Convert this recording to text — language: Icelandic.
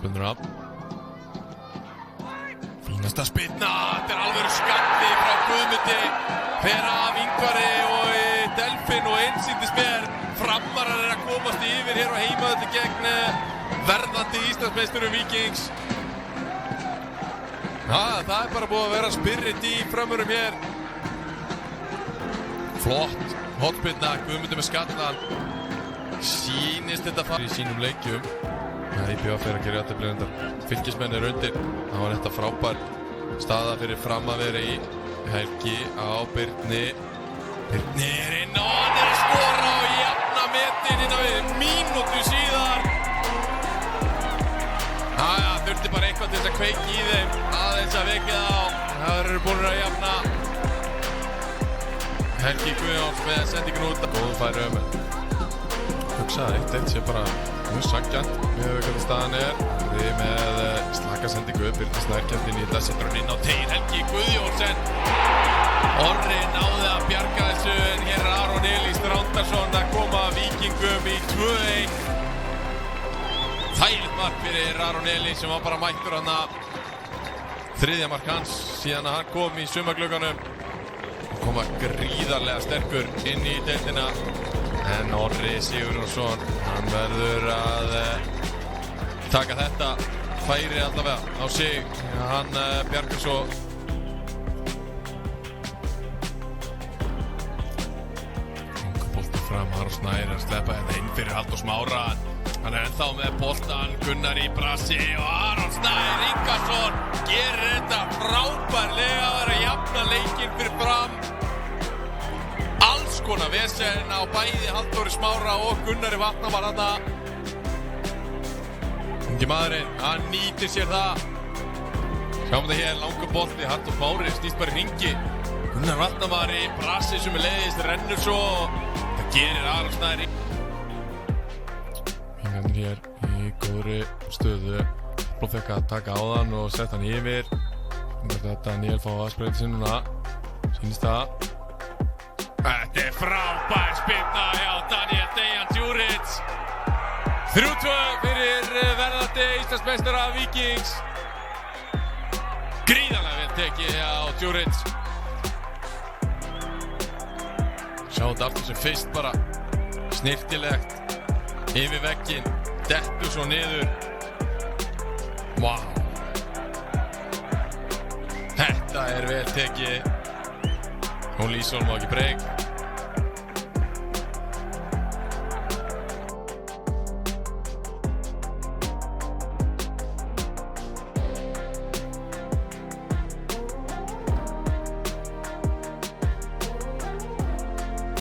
Hornspyrnuna. Fínasta spyrna, þetta alveg skalli frá Guðmundi. Fer af Ingvari og Delfin og einsýndist mér. Framarar að komast yfir hér á heimavelli gegn verðandi Íslandsmeisturum Víkings. Það bara búið að vera spirit í frömmurum hér. Flott hornspyrna, Guðmundi með skallan. Sýnist þetta fara í sínum leikjum. IBF fer að gera jafntefli reyndar. Fylkismenn undir. Það var þetta frábær staða fyrir Fram að vera í. Helgi á Birni. Birni inn og hann að skora og jafna metin innan við mínútu síðar. Þurfti bara eitthvað til þess að kveiki í þeim. Aðeins að vekja þá. Það eru búin að jafna. Helgi Guðjóns með sendingin út. Góðum færi hugsaði 1-1 sé bara mjög sanngjarnt með hvernig staðan Við með slaka sendingu Birna Snær inn í þetta, setur hann inn á tein Helgi Guðjóns Orri náði að bjarga þessu en hér Aron Elís Þrándarsson að koma Víkingum í 2-1 Þægilegt mark fyrir Aron Elís sem var bara mættur hann þriðja mark hans síðan að hann kom í sumarglugganum og koma gríðarlega sterkur inn í deildina En Orri Sigurjónsson, hann verður að taka þetta færi allavega á sig. Hann bjargar svo. Bolti fram, Aron Snær að sleppa þetta inn fyrir Halldór Smára. Hann ennþá með boltan, Gunnar í brasi og Aron Snær Ingarsson gerir þetta frábærlega að vera að jafna leikinn fyrir Fram. Konar vesen á bæði Halldóri Smára og Gunnari Vatna var hann Ungi maðurinn, hann nýtir sér það Sjáum þetta hér, langur bolti Halldór Smári, snýst bara í hringi Gunnar Vatna var í brasi sem leiðist rennur svo Það gerir Aron Snær Hingarnir hér í góðri stöðu Blóð fekk að taka á þann og setja hann yfir Þetta Daniel fá að spreyta sig núna Sýnist það Þetta frábær spyrna hjá Daniel Dejan Djuric 3-2 fyrir verðandi Íslandsmeistara Víkings Gríðarlega vel tekið hjá Djuric Sjáum þetta aftur sem fyrst bara snirtilegt yfir vegginn dettur svo niður Wow Þetta vel tekið Hún Lísholm á ekki breyk